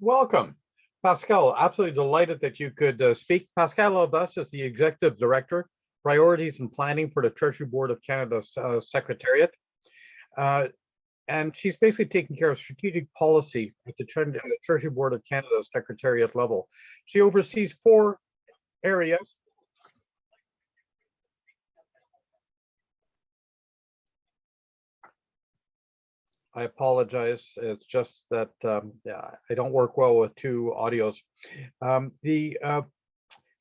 welcome. Pascale, absolutely delighted that you could speak. Pascale Aubus is the Executive Director, Priorities and Planning for the Treasury Board of Canada's Secretariat. And she's basically taking care of strategic policy at the Treasury Board of Canada's Secretariat level. She oversees 4 areas. I apologize. It's just that yeah, I don't work well with 2 audios.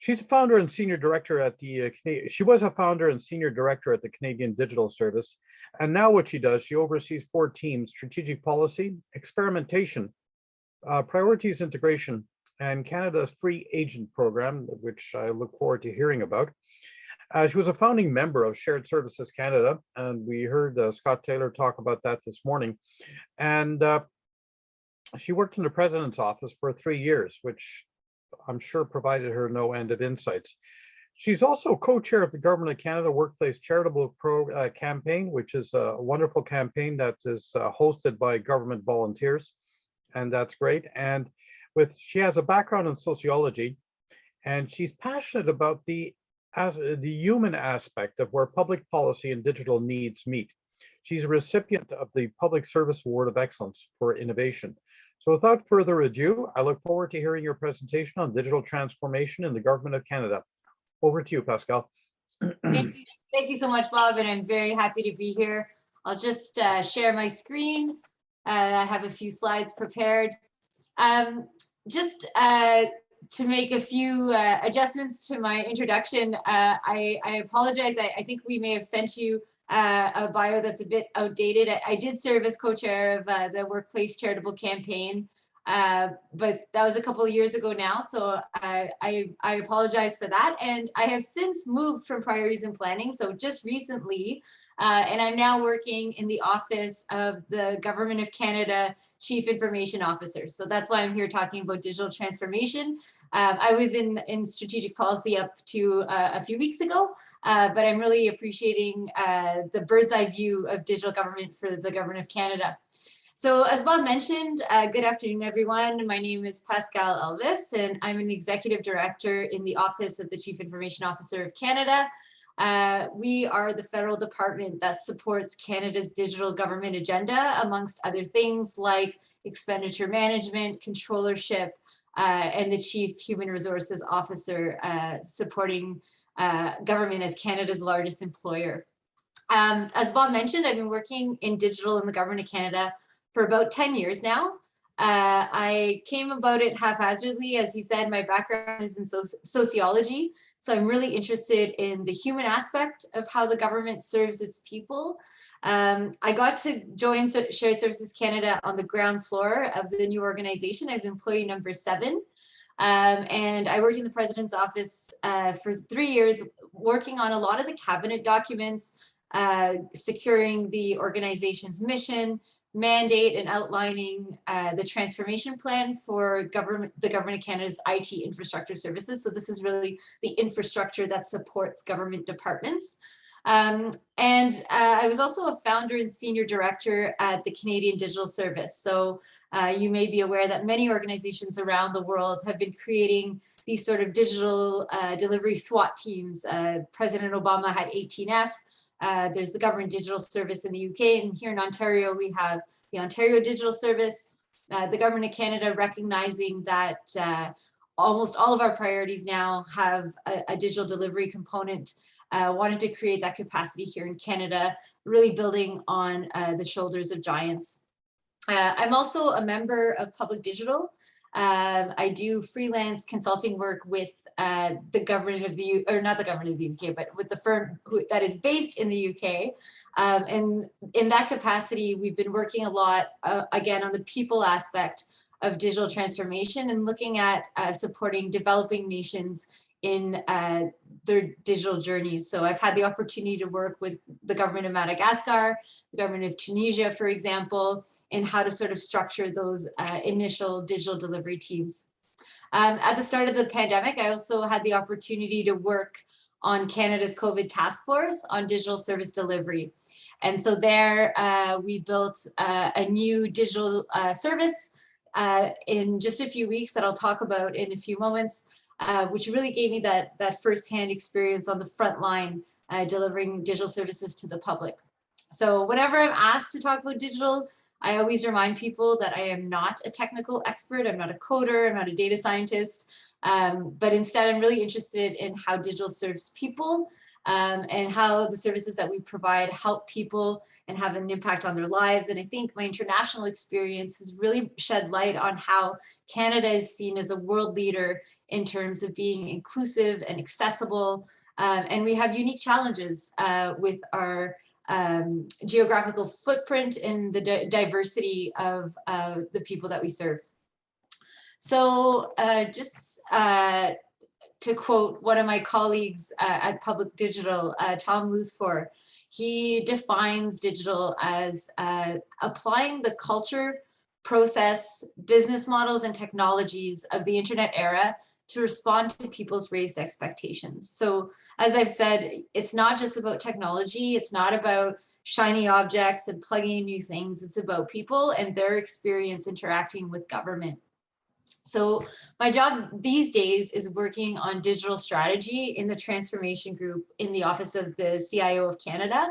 She's a founder and senior director at the she was a founder and senior director at the Canadian Digital Service, and now what she does, she oversees 4 teams: strategic policy, experimentation, priorities integration, and Canada's free agent program, which I look forward to hearing about. She was a founding member of Shared Services Canada, and we heard Scott Taylor talk about that this morning. And she worked in the president's office for 3 years, which I'm sure provided her no end of insights. She's also co-chair of the Government of Canada Workplace Charitable Campaign, which is a wonderful campaign that is hosted by government volunteers, and that's great. And she has a background in sociology, and she's passionate about the human aspect of where public policy and digital needs meet. She's a recipient of the Public Service Award of Excellence for Innovation. So without further ado, I look forward to hearing your presentation on digital transformation in the Government of Canada. Over to you, Pascale. Thank you so much, Bob, and I'm very happy to be here. I'll just share my screen. I have a few slides prepared. Just to make a few adjustments to my introduction, I apologize. I think we may have sent you a bio that's a bit outdated. I did serve as co-chair of the Workplace Charitable Campaign, but that was a couple of years ago now, so I apologize for that. And I have since moved from Priorities and Planning, so just recently, and I'm now working in the office of the Government of Canada Chief Information Officer. So that's why I'm here talking about digital transformation. I was in strategic policy up to a few weeks ago, but I'm really appreciating the bird's eye view of digital government for the Government of Canada. So as Bob mentioned, good afternoon, everyone. My name is Pascale Elvis, and I'm an Executive Director in the Office of the Chief Information Officer of Canada. We are the federal department that supports Canada's digital government agenda, amongst other things like expenditure management, controllership, and the Chief Human Resources Officer supporting government as Canada's largest employer. As Bob mentioned, I've been working in digital in the Government of Canada for about 10 years now. I came about it haphazardly. As he said, my background is in sociology. So I'm really interested in the human aspect of how the government serves its people. I got to join Shared Services Canada on the ground floor of the new organization. I was employee number 7. And I worked in the president's office for 3 years, working on a lot of the cabinet documents, securing the organization's mission, mandate, and outlining the transformation plan for the Government of Canada's IT infrastructure services. So this is really the infrastructure that supports government departments. And I was also a founder and senior director at the Canadian Digital Service. So you may be aware that many organizations around the world have been creating these sort of digital delivery SWAT teams. President Obama had 18F. There's the Government Digital Service in the UK, and here in Ontario, we have the Ontario Digital Service. The Government of Canada recognizing that almost all of our priorities now have a digital delivery component, wanted to create that capacity here in Canada, really building on the shoulders of giants. I'm also a member of Public Digital. I do freelance consulting work with the government of the or not the government of the UK, but with the firm that is based in the UK. And in that capacity, we've been working a lot, again, on the people aspect of digital transformation and looking at supporting developing nations in their digital journeys. So I've had the opportunity to work with the government of Madagascar, the government of Tunisia, for example, in how to sort of structure those initial digital delivery teams. At the start of the pandemic, I also had the opportunity to work on Canada's COVID Taskforce on digital service delivery. And so there we built a new digital service in just a few weeks that I'll talk about in a few moments, which really gave me that firsthand experience on the front line delivering digital services to the public. So whenever I'm asked to talk about digital, I always remind people that I am not a technical expert. I'm not a coder, I'm not a data scientist, but instead I'm really interested in how digital serves people and how the services that we provide help people and have an impact on their lives. And I think my international experience has really shed light on how Canada is seen as a world leader in terms of being inclusive and accessible. And we have unique challenges with our geographical footprint and the diversity of the people that we serve. So just to quote one of my colleagues at Public Digital, Tom Loosfor, he defines digital as applying the culture, process, business models, and technologies of the internet era to respond to people's raised expectations. So as I've said, it's not just about technology, it's not about shiny objects and plugging in new things, it's about people and their experience interacting with government. So my job these days is working on digital strategy in the transformation group in the Office of the CIO of Canada.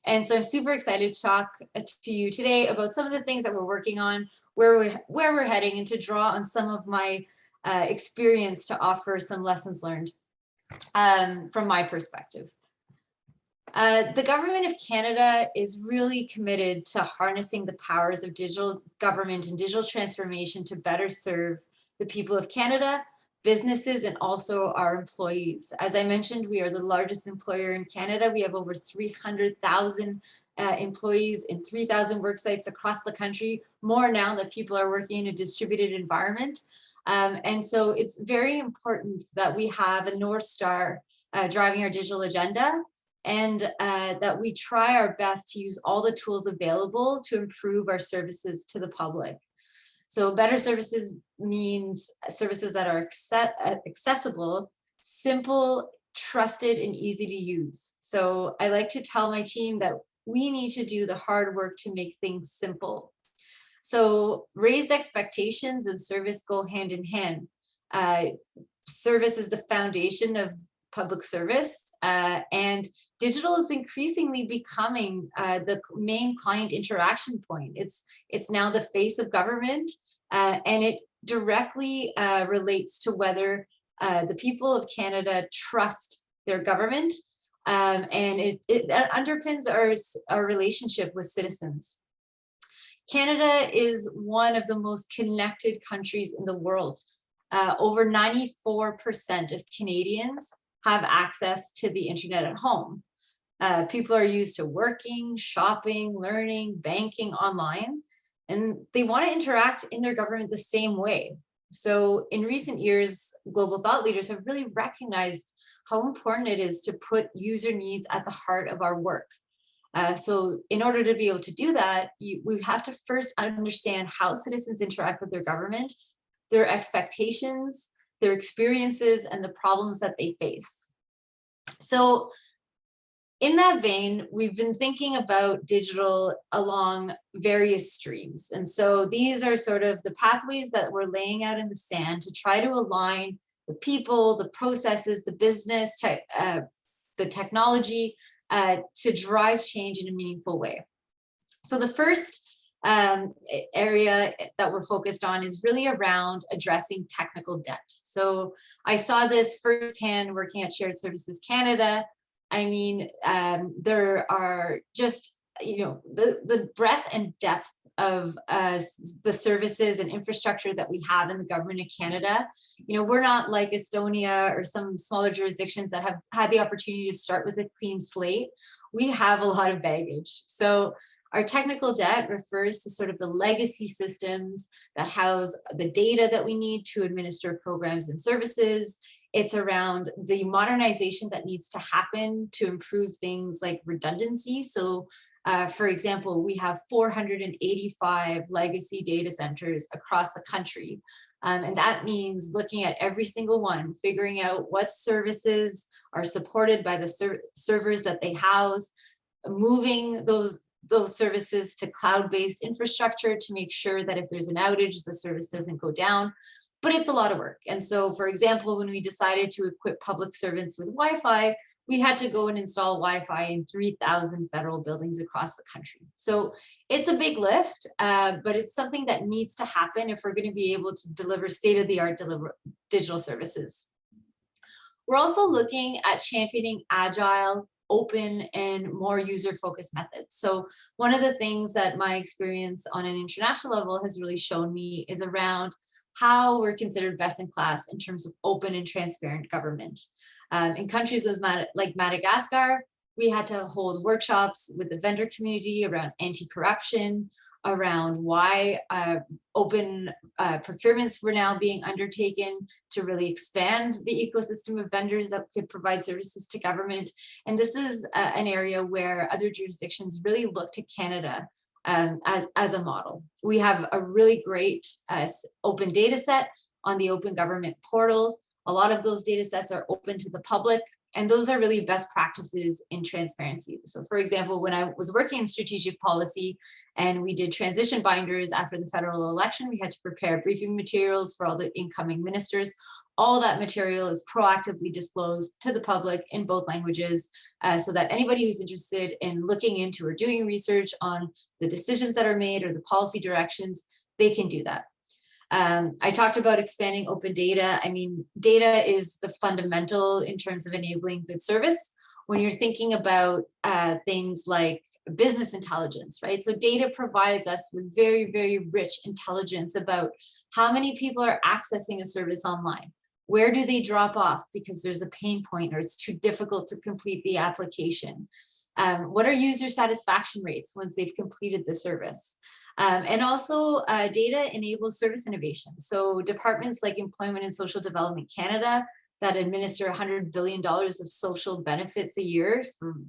And so I'm super excited to talk to you today about some of the things that we're working on, where we're heading, and to draw on some of my experience to offer some lessons learned from my perspective. The Government of Canada is really committed to harnessing the powers of digital government and digital transformation to better serve the people of Canada, businesses, and also our employees. As I mentioned, we are the largest employer in Canada. We have over 300,000 employees in 3,000 work sites across the country, more now that people are working in a distributed environment. And so it's very important that we have a North Star driving our digital agenda, and that we try our best to use all the tools available to improve our services to the public. So better services means services that are accessible, simple, trusted, and easy to use. So I like to tell my team that we need to do the hard work to make things simple. So raised expectations and service go hand in hand. Service is the foundation of public service, and digital is increasingly becoming the main client interaction point. It's now the face of government, and it directly relates to whether the people of Canada trust their government, and it underpins our relationship with citizens. Canada is one of the most connected countries in the world. Over 94% of Canadians have access to the internet at home. People are used to working, shopping, learning, banking online, and they want to interact in their government the same way. So in recent years, global thought leaders have really recognized how important it is to put user needs at the heart of our work. So in order to be able to do that, we have to first understand how citizens interact with their government, their expectations, their experiences, and the problems that they face. So in that vein, we've been thinking about digital along various streams. And so these are sort of the pathways that we're laying out in the sand to try to align the people, the processes, the business, the technology to drive change in a meaningful way. So the first area that we're focused on is really around addressing technical debt. So I saw this firsthand working at Shared Services Canada. I mean, there are just, the breadth and depth of the services and infrastructure that we have in the government of Canada. We're not like Estonia or some smaller jurisdictions that have had the opportunity to start with a clean slate. We have a lot of baggage. So our technical debt refers to sort of the legacy systems that house the data that we need to administer programs and services. It's around the modernization that needs to happen to improve things like redundancy. So for example, we have 485 legacy data centers across the country. And that means looking at every single one, figuring out what services are supported by the servers that they house, moving those those services to cloud-based infrastructure to make sure that if there's an outage, the service doesn't go down. But it's a lot of work. And so, for example, when we decided to equip public servants with Wi-Fi, we had to go and install Wi-Fi in 3,000 federal buildings across the country. So it's a big lift, but it's something that needs to happen if we're going to be able to deliver state-of-the-art digital services. We're also looking at championing agile, open, and more user-focused methods. So one of the things that my experience on an international level has really shown me is around how we're considered best in class in terms of open and transparent government. In countries like Madagascar, we had to hold workshops with the vendor community around anti-corruption, around why open procurements were now being undertaken to really expand the ecosystem of vendors that could provide services to government. And this is an area where other jurisdictions really look to Canada as a model. We have a really great open data set on the Open Government portal. A lot of those data sets are open to the public, and those are really best practices in transparency. So for example, when I was working in strategic policy and we did transition binders after the federal election, we had to prepare briefing materials for all the incoming ministers. All that material is proactively disclosed to the public in both languages, so that anybody who's interested in looking into or doing research on the decisions that are made or the policy directions, they can do that. I talked about expanding open data. I mean, data is the fundamental in terms of enabling good service. When you're thinking about things like business intelligence, right? So data provides us with very, very rich intelligence about how many people are accessing a service online. Where do they drop off because there's a pain point or it's too difficult to complete the application? What are user satisfaction rates once they've completed the service? And also data enables service innovation. So departments like Employment and Social Development Canada that administer $100 billion of social benefits a year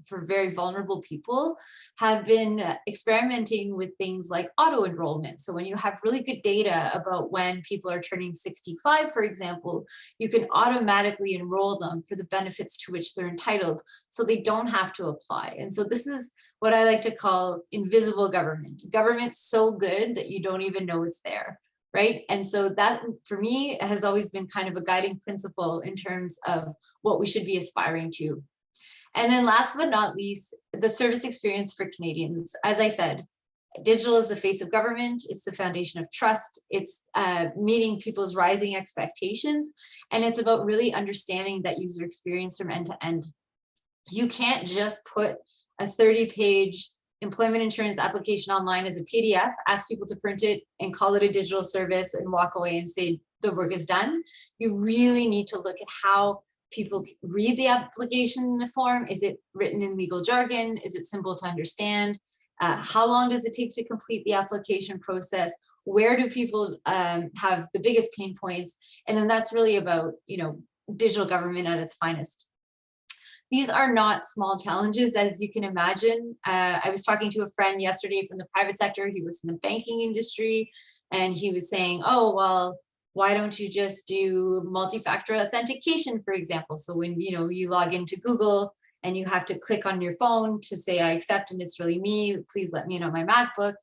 for very vulnerable people have been experimenting with things like auto enrollment. So when you have really good data about when people are turning 65, for example, you can automatically enroll them for the benefits to which they're entitled, so they don't have to apply. And so this is what I like to call invisible government. Government so good that you don't even know it's there. Right. And so that for me has always been kind of a guiding principle in terms of what we should be aspiring to. And then last but not least, the service experience for Canadians. As I said, digital is the face of government. It's the foundation of trust. It's meeting people's rising expectations. And it's about really understanding that user experience from end to end. You can't just put a 30-page employment insurance application online as a PDF, ask people to print it and call it a digital service and walk away and say the work is done. You really need to look at how people read the application form. Is it written in legal jargon? Is it simple to understand? How long does it take to complete the application process? Where do people have the biggest pain points? And then that's really about, digital government at its finest. These are not small challenges, as you can imagine. I was talking to a friend yesterday from the private sector. He works in the banking industry, and he was saying, oh, well, why don't you just do multi-factor authentication, for example? So when you log into Google and you have to click on your phone to say, I accept, and it's really me, please let me know my MacBook.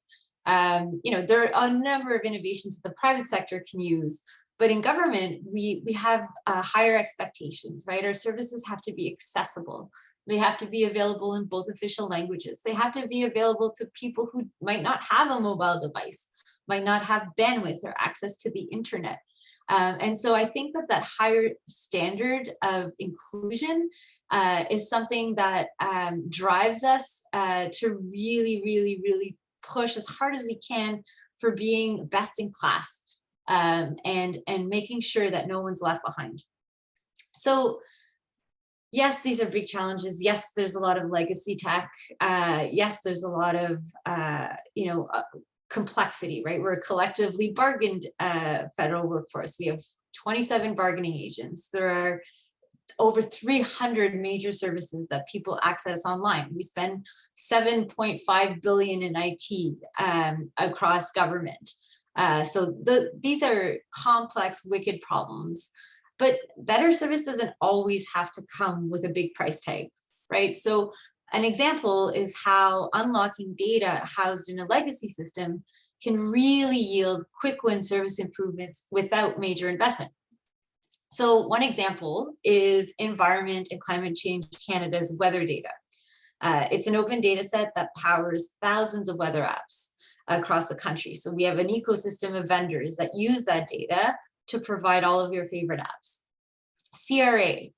There are a number of innovations that the private sector can use. But in government, we have higher expectations, right? Our services have to be accessible. They have to be available in both official languages. They have to be available to people who might not have a mobile device, might not have bandwidth or access to the internet. And so I think that higher standard of inclusion is something that drives us to really, really, really push as hard as we can for being best in class. And making sure that no one's left behind. So yes, these are big challenges. Yes, there's a lot of legacy tech. Yes, there's a lot of complexity, right? We're a collectively bargained federal workforce. We have 27 bargaining agents. There are over 300 major services that people access online. We spend $7.5 billion in IT across government. So these are complex, wicked problems, but better service doesn't always have to come with a big price tag, right? So An example is how unlocking data housed in a legacy system can really yield quick win service improvements without major investment. So one example is Environment and Climate Change Canada's weather data. It's an open data set that powers thousands of weather apps across the country. So we have an ecosystem of vendors that use that data to provide all of your favorite apps. CRA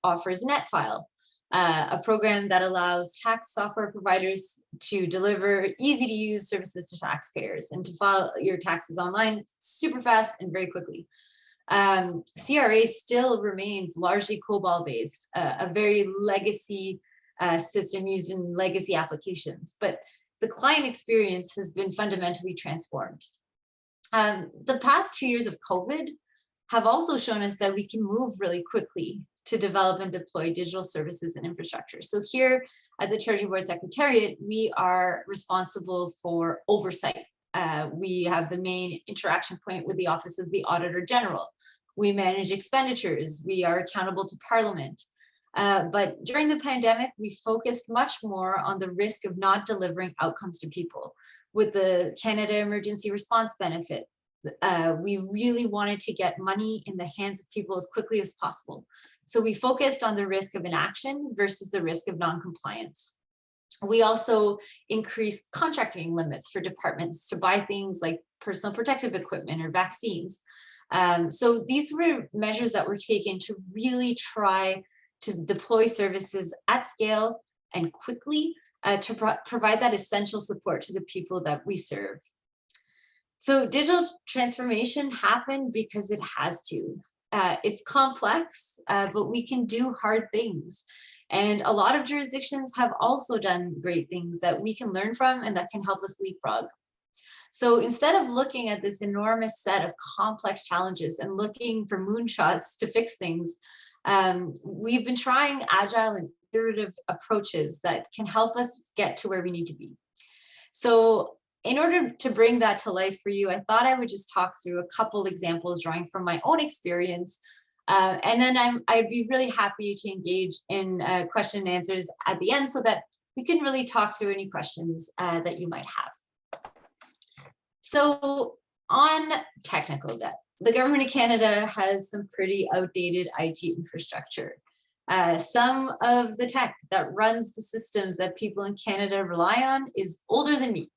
offers NetFile, a program that allows tax software providers to deliver easy to use services to taxpayers and to file your taxes online super fast and very quickly. CRA still remains largely COBOL based, a very legacy system used in legacy applications, but the client experience has been fundamentally transformed. The past 2 years of COVID have also shown us that we can move really quickly to develop and deploy digital services and infrastructure. So here at the Treasury Board Secretariat, we are responsible for oversight. We have the main interaction point with the Office of the Auditor General. We manage expenditures. We are accountable to Parliament. But during the pandemic, we focused much more on the risk of not delivering outcomes to people. With the Canada Emergency Response Benefit, we really wanted to get money in the hands of people as quickly as possible. So we focused on the risk of inaction versus the risk of non-compliance. We also increased contracting limits for departments to buy things like personal protective equipment or vaccines. So these were measures that were taken to really try to deploy services at scale and quickly to provide that essential support to the people that we serve. So digital transformation happened because it has to. It's complex, but we can do hard things. And a lot of jurisdictions have also done great things that we can learn from and that can help us leapfrog. So instead of looking at this enormous set of complex challenges and looking for moonshots to fix things, we've been trying agile and iterative approaches that can help us get to where we need to be. So in order to bring that to life for you, I thought I would just talk through a couple examples drawing from my own experience. And then I'd be really happy to engage in question and answers at the end so that we can really talk through any questions that you might have. So on technical debt, the Government of Canada has some pretty outdated IT infrastructure. Some of the tech that runs the systems that people in Canada rely on is older than me,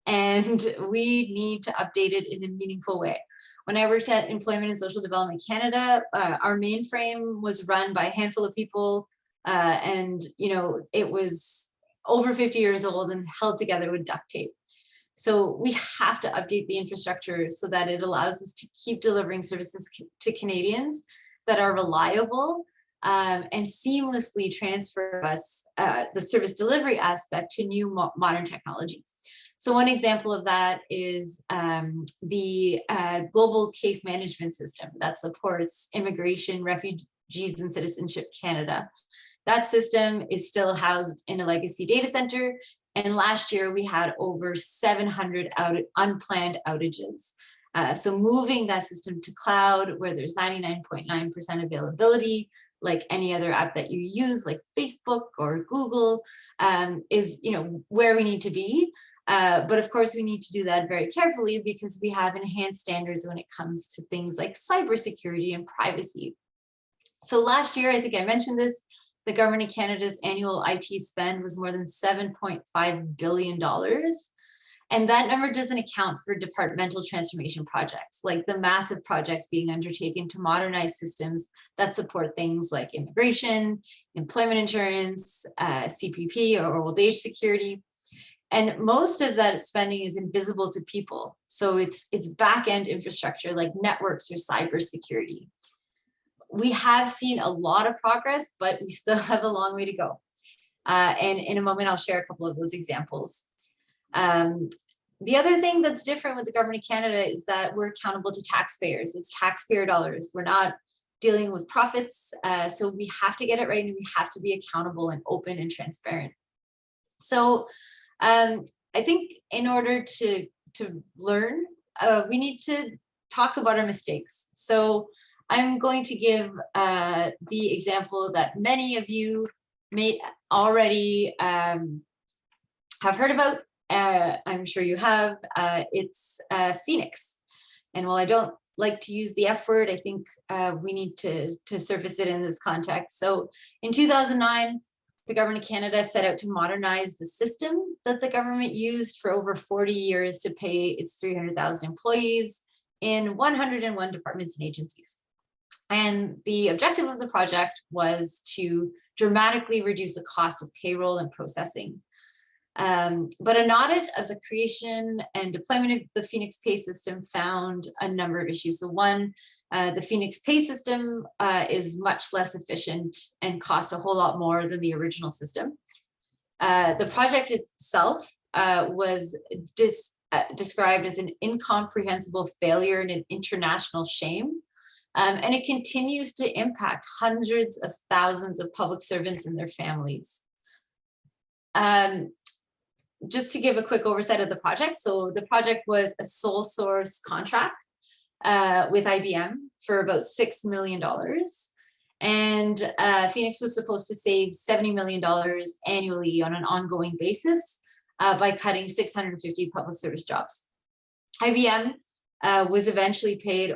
and we need to update it in a meaningful way. When I worked at Employment and Social Development Canada, our mainframe was run by a handful of people, and it was over 50 years old and held together with duct tape. So we have to update the infrastructure so that it allows us to keep delivering services to Canadians that are reliable and seamlessly transfer us the service delivery aspect to new modern technology. So one example of that is the global case management system that supports Immigration, Refugees and Citizenship Canada. That system is still housed in a legacy data center. And last year we had over 700 unplanned outages. So moving that system to cloud where there's 99.9% availability, like any other app that you use, like Facebook or Google, is where we need to be. But of course, we need to do that very carefully because we have enhanced standards when it comes to things like cybersecurity and privacy. So last year, I think I mentioned this, the Government of Canada's annual IT spend was more than $7.5 billion. And that number doesn't account for departmental transformation projects, like the massive projects being undertaken to modernize systems that support things like immigration, employment insurance, CPP or old age security. And most of that spending is invisible to people. So it's back-end infrastructure like networks or cybersecurity. We have seen a lot of progress, but we still have a long way to go. And in a moment, I'll share a couple of those examples. The other thing that's different with the Government of Canada is that we're accountable to taxpayers. It's taxpayer dollars. We're not dealing with profits. So we have to get it right and we have to be accountable and open and transparent. So I think in order to learn, we need to talk about our mistakes. So I'm going to give the example that many of you may already have heard about. I'm sure you have. It's Phoenix. And while I don't like to use the F word, I think we need to surface it in this context. So in 2009, the government of Canada set out to modernize the system that the government used for over 40 years to pay its 300,000 employees in 101 departments and agencies. And the objective of the project was to dramatically reduce the cost of payroll and processing. But an audit of the creation and deployment of the Phoenix pay system found a number of issues. So one, the Phoenix pay system is much less efficient and cost a whole lot more than the original system. The project itself was described as an incomprehensible failure and an international shame. And it continues to impact hundreds of thousands of public servants and their families. Just to give a quick oversight of the project. So the project was a sole source contract with IBM for about $6 million. And Phoenix was supposed to save $70 million annually on an ongoing basis by cutting 650 public service jobs. IBM was eventually paid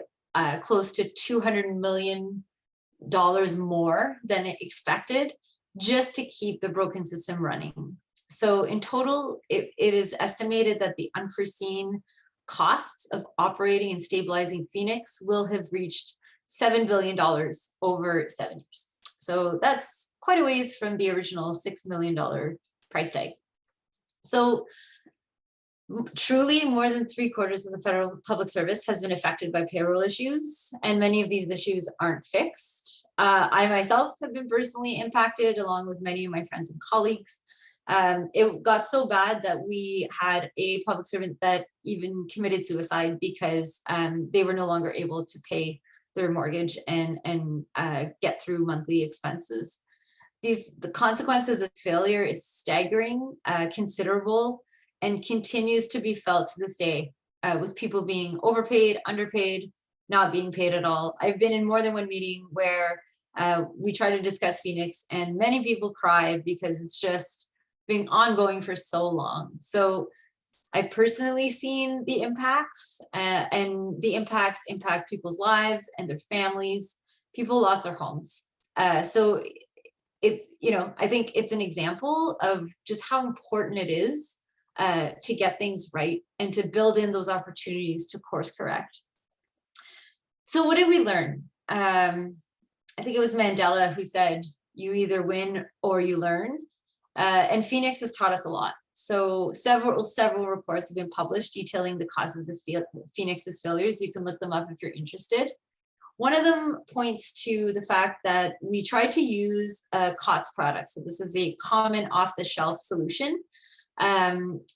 close to $200 million more than it expected just to keep the broken system running. So in total, it is estimated that the unforeseen costs of operating and stabilizing Phoenix will have reached $7 billion over 7 years. So that's quite a ways from the original $6 million price tag. So truly more than 3/4 of the federal public service has been affected by payroll issues, and many of these issues aren't fixed. I myself have been personally impacted along with many of my friends and colleagues. It got so bad that we had a public servant that even committed suicide because they were no longer able to pay their mortgage and get through monthly expenses. The consequences of failure is staggering, considerable, and continues to be felt to this day with people being overpaid, underpaid, not being paid at all. I've been in more than one meeting where we try to discuss Phoenix and many people cry because it's just been ongoing for so long. So I've personally seen the impacts and the impacts impact people's lives and their families. People lost their homes. So it's, I think it's an example of just how important it is to get things right and to build in those opportunities to course correct. So what did we learn? I think it was Mandela who said, you either win or you learn. And Phoenix has taught us a lot. So several reports have been published detailing the causes of Phoenix's failures. You can look them up if you're interested. One of them points to the fact that we tried to use a COTS product. So this is a common off-the-shelf solution,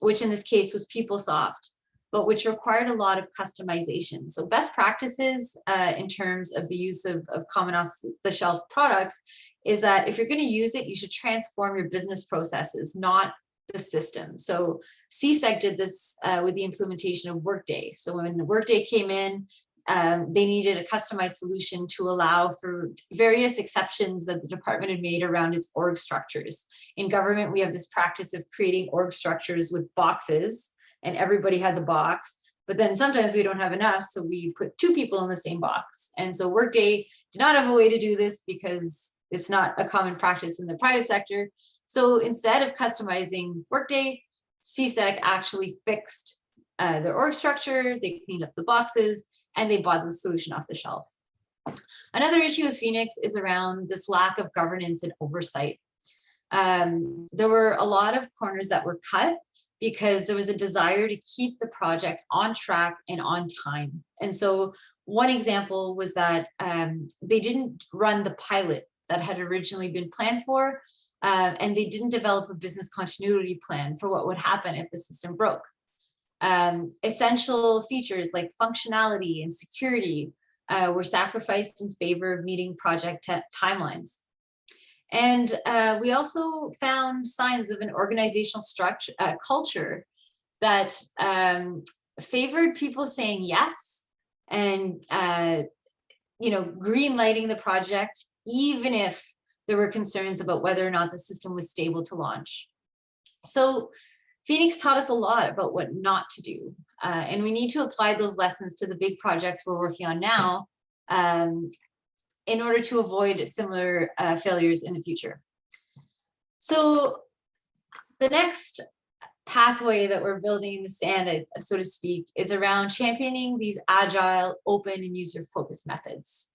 which in this case was PeopleSoft, but which required a lot of customization. So best practices in terms of the use of common off-the-shelf products is that if you're going to use it, you should transform your business processes, not the system. So CSEC did this with the implementation of Workday. So when Workday came in, they needed a customized solution to allow for various exceptions that the department had made around its org structures. In government, we have this practice of creating org structures with boxes, and everybody has a box, but then sometimes we don't have enough, so we put 2 people in the same box. And so Workday did not have a way to do this because it's not a common practice in the private sector. So instead of customizing Workday, CSEC actually fixed their org structure, they cleaned up the boxes, and they bought the solution off the shelf. Another issue with Phoenix is around this lack of governance and oversight. There were a lot of corners that were cut because there was a desire to keep the project on track and on time. And so one example was that they didn't run the pilot that had originally been planned for, and they didn't develop a business continuity plan for what would happen if the system broke. Essential features like functionality and security were sacrificed in favor of meeting project timelines. And we also found signs of an organizational structure, culture that favored people saying yes and green lighting the project, even if there were concerns about whether or not the system was stable to launch. So Phoenix taught us a lot about what not to do. And we need to apply those lessons to the big projects we're working on now in order to avoid similar failures in the future. So the next pathway that we're building in the sand, so to speak, is around championing these agile, open, and user-focused methods.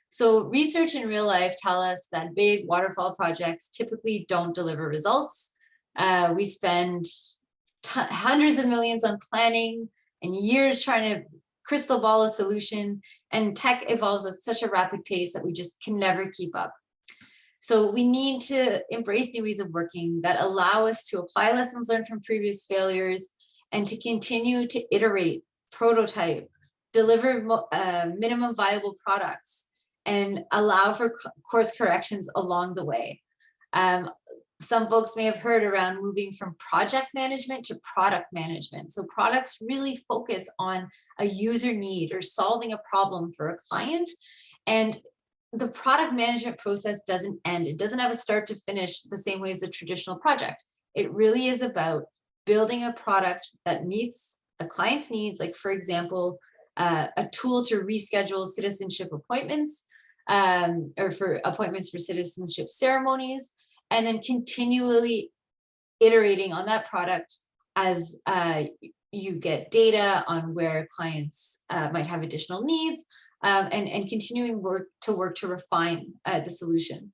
So research in real life tell us that big waterfall projects typically don't deliver results. We spend hundreds of millions on planning and years trying to crystal ball a solution, and tech evolves at such a rapid pace that we just can never keep up. So we need to embrace new ways of working that allow us to apply lessons learned from previous failures and to continue to iterate, prototype, deliver minimum viable products, and allow for course corrections along the way. Some folks may have heard around moving from project management to product management. So products really focus on a user need or solving a problem for a client. And the product management process doesn't end. It doesn't have a start to finish the same way as a traditional project. It really is about building a product that meets a client's needs, like for example, a tool to reschedule citizenship appointments or for appointments for citizenship ceremonies, and then continually iterating on that product as you get data on where clients might have additional needs, and continuing to work to refine the solution.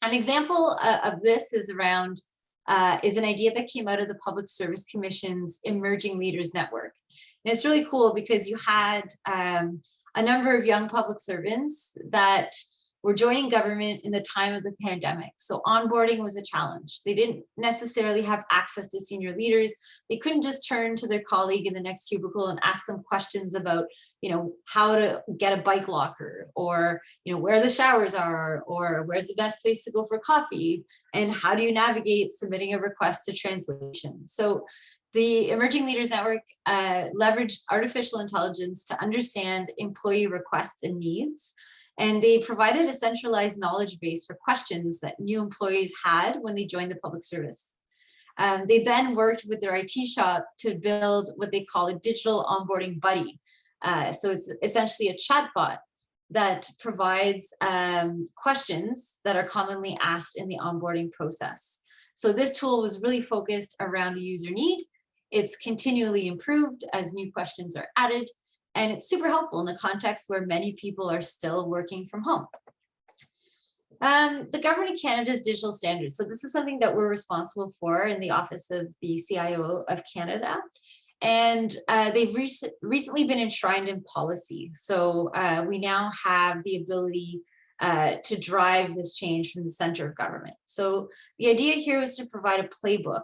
An example of this is around is an idea that came out of the Public Service Commission's Emerging Leaders Network. And it's really cool because you had a number of young public servants that were joining government in the time of the pandemic. So onboarding was a challenge. They didn't necessarily have access to senior leaders. They couldn't just turn to their colleague in the next cubicle and ask them questions about, how to get a bike locker, or, where the showers are, or where's the best place to go for coffee, and how do you navigate submitting a request to translation. So the Emerging Leaders Network leveraged artificial intelligence to understand employee requests and needs. And they provided a centralized knowledge base for questions that new employees had when they joined the public service. They then worked with their IT shop to build what they call a digital onboarding buddy. So it's essentially a chatbot that provides questions that are commonly asked in the onboarding process. So this tool was really focused around a user need. It's continually improved as new questions are added, and it's super helpful in a context where many people are still working from home. The Government of Canada's digital standards. So this is something that we're responsible for in the Office of the CIO of Canada. And they've recently been enshrined in policy. So we now have the ability to drive this change from the center of government. So the idea here is to provide a playbook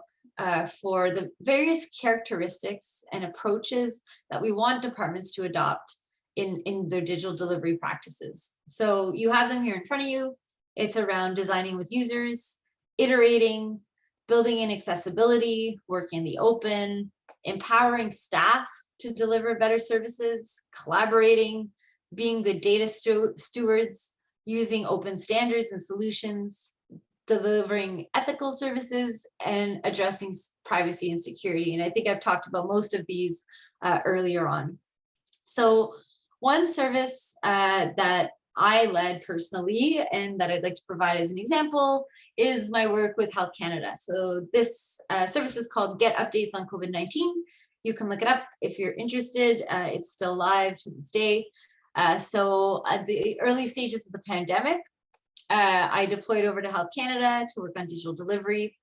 for the various characteristics and approaches that we want departments to adopt in their digital delivery practices. So you have them here in front of you. It's around designing with users, iterating, building in accessibility, working in the open, empowering staff to deliver better services, collaborating, being good data stewards, using open standards and solutions, delivering ethical services, and addressing privacy and security. And I think I've talked about most of these earlier on. So one service that I led personally and that I'd like to provide as an example is my work with Health Canada. So this service is called Get Updates on COVID-19. You can look it up if you're interested. It's still live to this day. So at the early stages of the pandemic, I deployed over to Health Canada to work on digital delivery.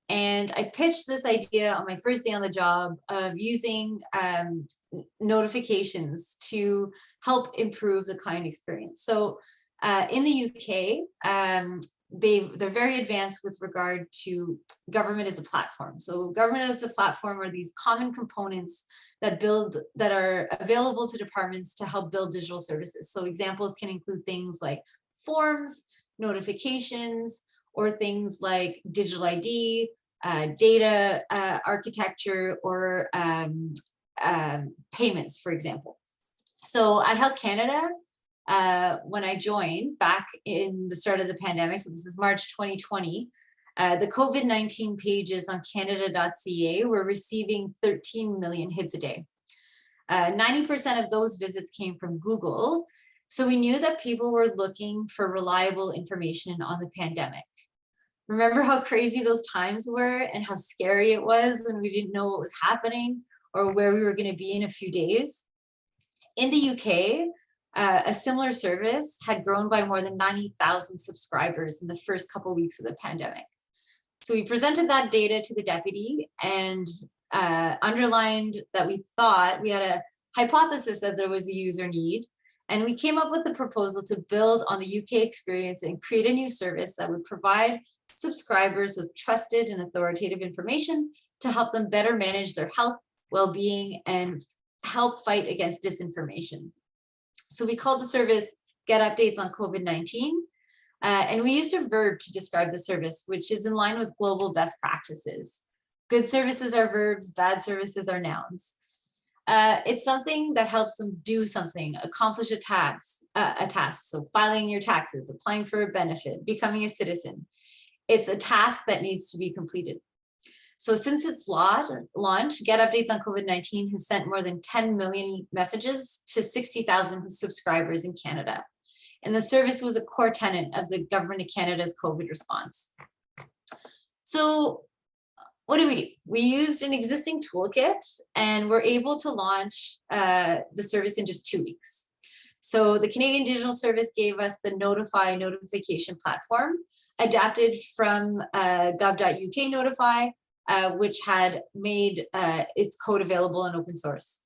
And I pitched this idea on my first day on the job of using notifications to help improve the client experience. So in the UK, they're very advanced with regard to government as a platform. So government as a platform are these common components that are available to departments to help build digital services. So examples can include things like forms, notifications, or things like digital ID, data architecture, or payments, for example. So at Health Canada, when I joined back in the start of the pandemic, so this is March 2020, the COVID-19 pages on Canada.ca were receiving 13 million hits a day. 90% of those visits came from Google. So we knew that people were looking for reliable information on the pandemic. Remember how crazy those times were and how scary it was when we didn't know what was happening or where we were going to be in a few days? In the UK, a similar service had grown by more than 90,000 subscribers in the first couple of weeks of the pandemic. So we presented that data to the deputy and underlined that we thought we had a hypothesis that there was a user need. And we came up with a proposal to build on the UK experience and create a new service that would provide subscribers with trusted and authoritative information to help them better manage their health, well-being, and help fight against disinformation. So we called the service Get Updates on COVID-19. And we used a verb to describe the service, which is in line with global best practices. Good services are verbs, bad services are nouns. It's something that helps them do something, accomplish a task. So filing your taxes, applying for a benefit, becoming a citizen. It's a task that needs to be completed. So since its launch, Get Updates on COVID-19 has sent more than 10 million messages to 60,000 subscribers in Canada. And the service was a core tenet of the Government of Canada's COVID response. So what do? We used an existing toolkit and were able to launch the service in just 2 weeks. So the Canadian Digital Service gave us the Notify notification platform, adapted from gov.uk Notify, which had made its code available in open source.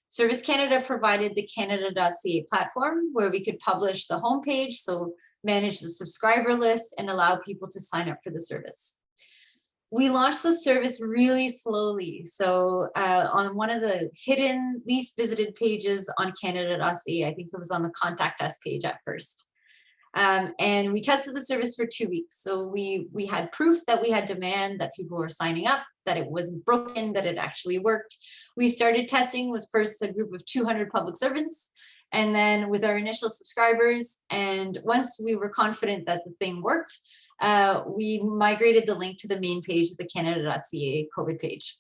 Service Canada provided the Canada.ca platform where we could publish the homepage, so manage the subscriber list and allow people to sign up for the service. We launched the service really slowly. So on one of the hidden, least visited pages on Canada.ca, I think it was on the contact us page at first. And we tested the service for 2 weeks. So we had proof that we had demand, that people were signing up, that it wasn't broken, that it actually worked. We started testing with first a group of 200 public servants, and then with our initial subscribers. And once we were confident that the thing worked, we migrated the link to the main page of the Canada.ca COVID page.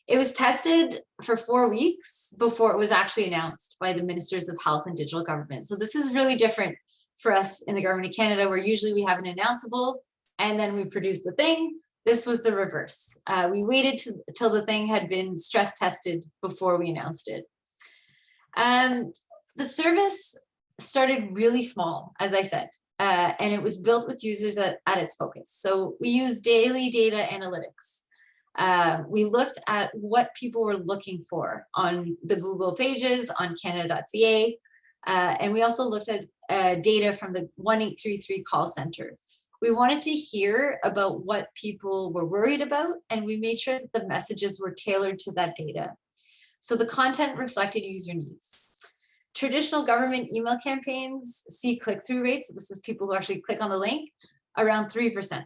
It was tested for 4 weeks before it was actually announced by the Ministers of Health and Digital Government. So this is really different for us in the Government of Canada, where usually we have an announceable and then we produce the thing. This was the reverse. We waited till the thing had been stress tested before we announced it. The service started really small, as I said, and it was built with users at its focus. So we used daily data analytics. We looked at what people were looking for on the Google pages, on Canada.ca, and we also looked at data from the 1833 call center. We wanted to hear about what people were worried about, and we made sure that the messages were tailored to that data. So the content reflected user needs. Traditional government email campaigns see click-through rates, so this is people who actually click on the link, around 3%.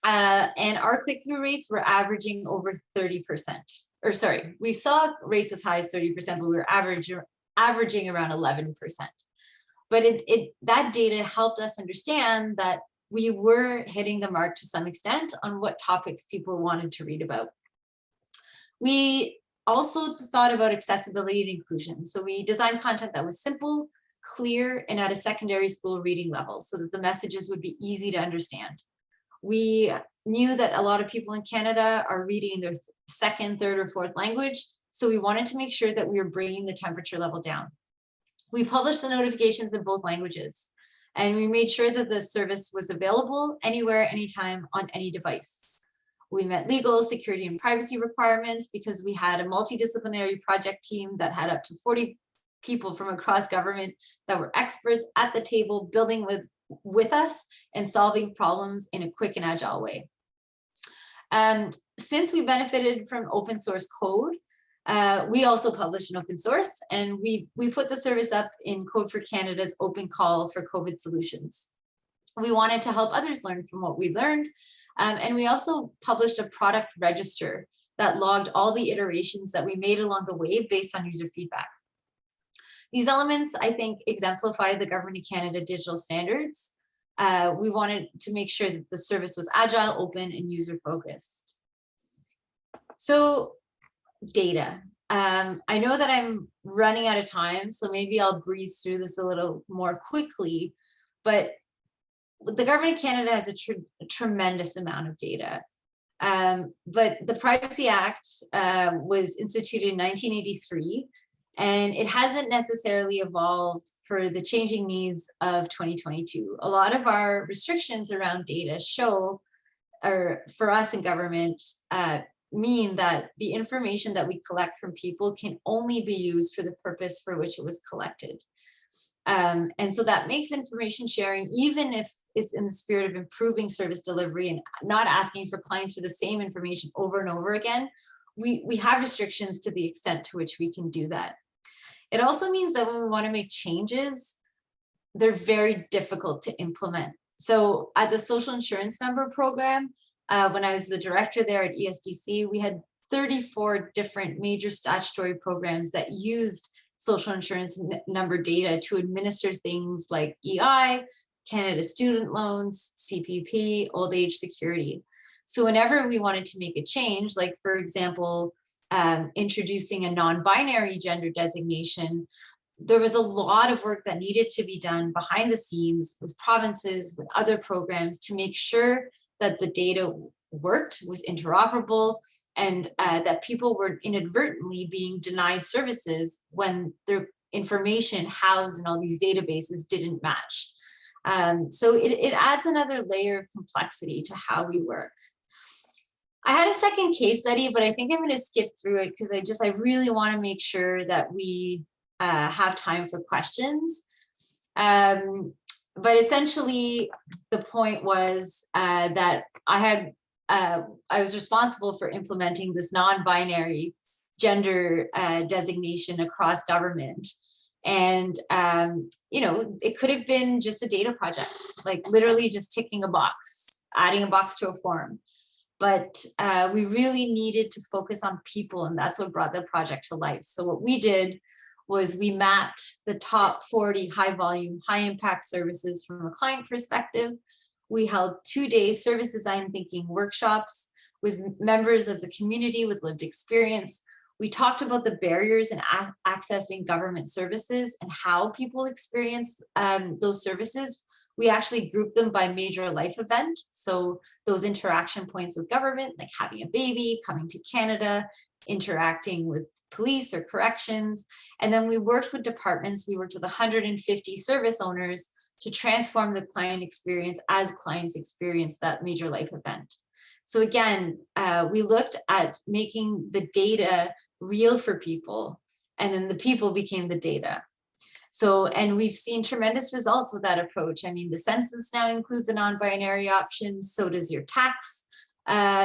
And our click-through rates were averaging over 30%. Or sorry, we saw rates as high as 30%, but we were averaging around 11%. But that data helped us understand that we were hitting the mark to some extent on what topics people wanted to read about. We also thought about accessibility and inclusion. So we designed content that was simple, clear, and at a secondary school reading level so that the messages would be easy to understand. We knew that a lot of people in Canada are reading their second, third, or fourth language. So we wanted to make sure that we were bringing the temperature level down. We published the notifications in both languages, and we made sure that the service was available anywhere, anytime, on any device. We met legal, security, and privacy requirements because we had a multidisciplinary project team that had up to 40 people from across government that were experts at the table building with us and solving problems in a quick and agile way. Since we benefited from open source code, we also published in open source, and we put the service up in Code for Canada's open call for COVID solutions. We wanted to help others learn from what we learned, and we also published a product register that logged all the iterations that we made along the way based on user feedback. These elements, I think, exemplify the Government of Canada digital standards. We wanted to make sure that the service was agile, open, and user-focused. So, data. I know that I'm running out of time, so maybe I'll breeze through this a little more quickly, but the Government of Canada has a tremendous amount of data. But the Privacy Act was instituted in 1983, and it hasn't necessarily evolved for the changing needs of 2022. A lot of our restrictions around data show, or for us in government, mean that the information that we collect from people can only be used for the purpose for which it was collected. And so that makes information sharing, even if it's in the spirit of improving service delivery and not asking for clients for the same information over and over again, we have restrictions to the extent to which we can do that. It also means that when we want to make changes, they're very difficult to implement. So at the social insurance number program, when I was the director there at ESDC, we had 34 different major statutory programs that used social insurance number data to administer things like EI, Canada student loans, CPP, old age security. So whenever we wanted to make a change, like for example, introducing a non-binary gender designation, there was a lot of work that needed to be done behind the scenes with provinces, with other programs to make sure that the data worked, was interoperable, and that people were inadvertently being denied services when their information housed in all these databases didn't match. So it adds another layer of complexity to how we work. I had a second case study, but I think I'm going to skip through it because I really want to make sure that we have time for questions. But essentially, the point was that I was responsible for implementing this non-binary gender designation across government. And, you know, it could have been just a data project, like literally just ticking a box, adding a box to a form. But we really needed to focus on people, and that's what brought the project to life. So what we did was we mapped the top 40 high volume, high impact services from a client perspective. We held 2-day service design thinking workshops with members of the community with lived experience. We talked about the barriers in accessing government services and how people experience those services. We actually grouped them by major life event. So those interaction points with government, like having a baby, coming to Canada, interacting with police or corrections. And then we worked with departments. We worked with 150 service owners to transform the client experience as clients experience that major life event. So again, we looked at making the data real for people, and then the people became the data. So, and we've seen tremendous results with that approach. I mean, the census now includes a non-binary option, so does your tax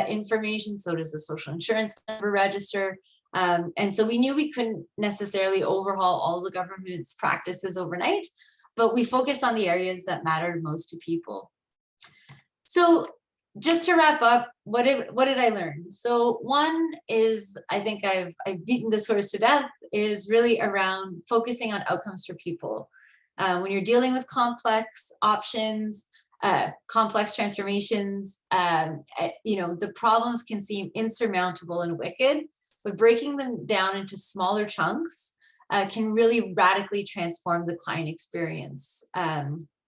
information, so does the social insurance number register. And so we knew we couldn't necessarily overhaul all the government's practices overnight, but we focused on the areas that mattered most to people. So just to wrap up, what did I learn? So one is, I think I've beaten this horse to death, is really around focusing on outcomes for people. When you're dealing with complex options, complex transformations, you know, the problems can seem insurmountable and wicked, but breaking them down into smaller chunks can really radically transform the client experience, a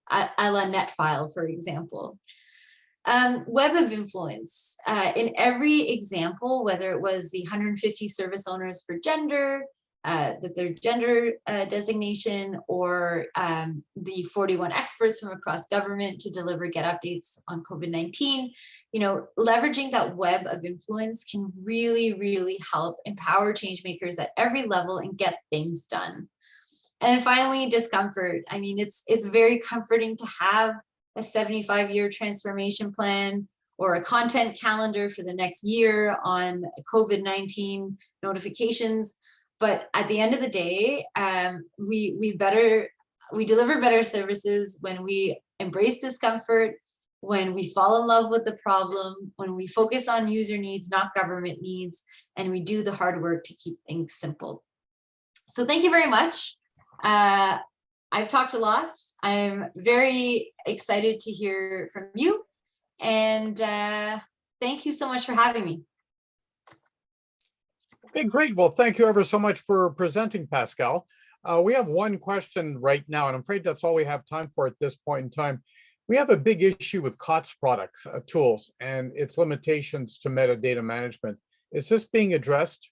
la NetFile, for example. Web of influence. In every example, whether it was the 150 service owners for gender, their gender designation, or the 41 experts from across government to deliver get updates on COVID-19, you know, leveraging that web of influence can really, really help empower change makers at every level and get things done. And finally, discomfort. I mean, it's very comforting to have a 75-year transformation plan or a content calendar for the next year on COVID-19 notifications. But at the end of the day, we deliver better services when we embrace discomfort, when we fall in love with the problem, when we focus on user needs, not government needs, and we do the hard work to keep things simple. So thank you very much. I've talked a lot. I'm very excited to hear from you. And thank you so much for having me. Okay, great. Well, thank you ever so much for presenting, Pascale. We have one question right now, and I'm afraid that's all we have time for at this point in time. We have a big issue with COTS products, tools, and its limitations to metadata management. Is this being addressed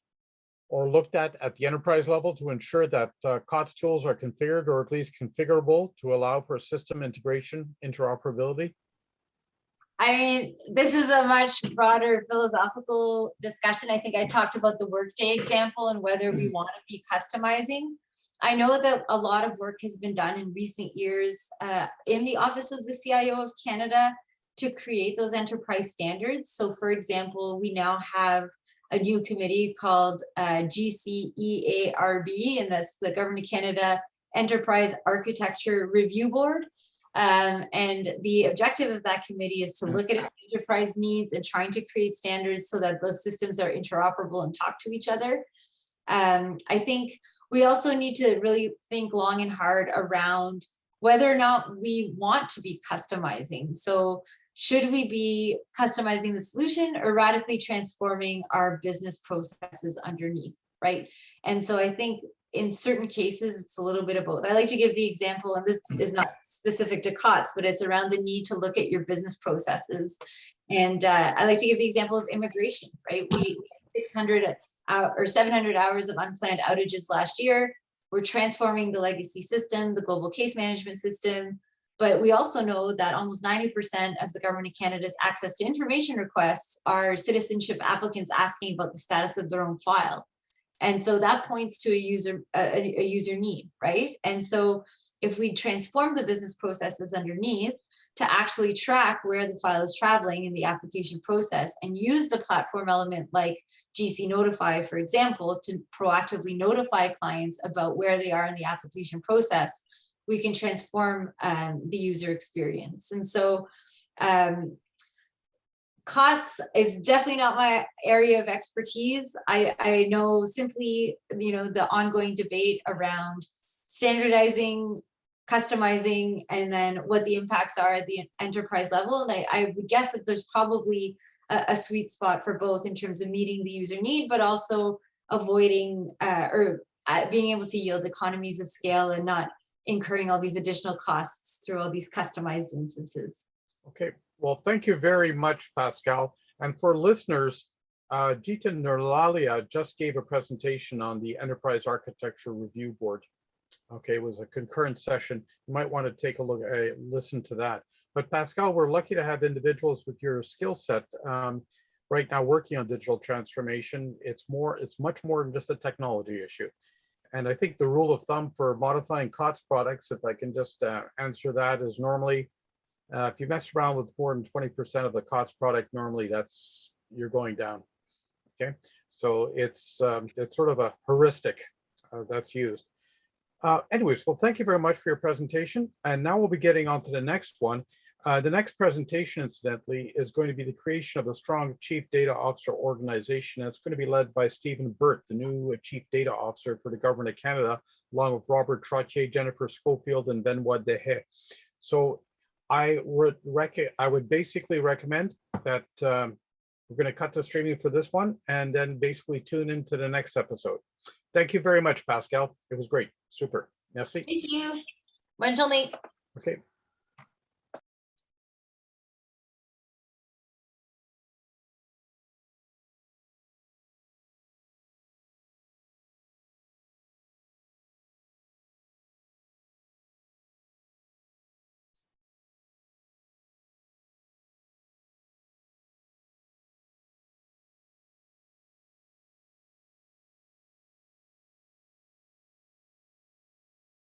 or looked at the enterprise level to ensure that COTS tools are configured or at least configurable to allow for system integration, interoperability? I mean, this is a much broader philosophical discussion. I think I talked about the Workday example and whether we want to be customizing. I know that a lot of work has been done in recent years in the Office of the CIO of Canada to create those enterprise standards. So for example, we now have a new committee called GCEARB, and that's the Government of Canada Enterprise Architecture Review Board. And the objective of that committee is to look at enterprise needs and trying to create standards so that those systems are interoperable and talk to each other. I think we also need to really think long and hard around whether or not we want to be customizing. So should we be customizing the solution or radically transforming our business processes underneath, right? And so I think in certain cases, it's a little bit of both. I like to give the example, and this is not specific to COTS, but it's around the need to look at your business processes. And I like to give the example of immigration, right? We 600 or 700 hours of unplanned outages last year. We're transforming the legacy system, the global case management system. But we also know that almost 90% of the Government of Canada's access to information requests are citizenship applicants asking about the status of their own file. And so that points to a user need, right? And so if we transform the business processes underneath to actually track where the file is traveling in the application process and use the platform element like GC Notify, for example, to proactively notify clients about where they are in the application process, we can transform the user experience. And so COTS is definitely not my area of expertise. I know simply, the ongoing debate around standardizing, customizing, and then what the impacts are at the enterprise level. And I would guess that there's probably a sweet spot for both in terms of meeting the user need, but also avoiding or being able to yield economies of scale and not incurring all these additional costs through all these customized instances. Okay, well, thank you very much, Pascale. And for listeners, Jita Nurlalia just gave a presentation on the Enterprise Architecture Review Board. Okay, it was a concurrent session. You might want to take a look, listen to that. But Pascale, we're lucky to have individuals with your skill set right now working on digital transformation. It's much more than just a technology issue. And I think the rule of thumb for modifying COTS products, if I can just answer that, is normally if you mess around with more than 20% of the COTS product, normally you're going down. Okay, so it's sort of a heuristic that's used. Anyways, well, thank you very much for your presentation. And now we'll be getting on to the next one. The next presentation, incidentally, is going to be the creation of a strong Chief Data Officer organization. That's going to be led by Stephen Burt, the new Chief Data Officer for the Government of Canada, along with Robert Trottier, Jennifer Schofield, and Benoit Dehaye. So I would basically recommend that we're going to cut the streaming for this one and then basically tune into the next episode. Thank you very much, Pascale. It was great. Super. Merci. Thank you. Bonne journée. Okay.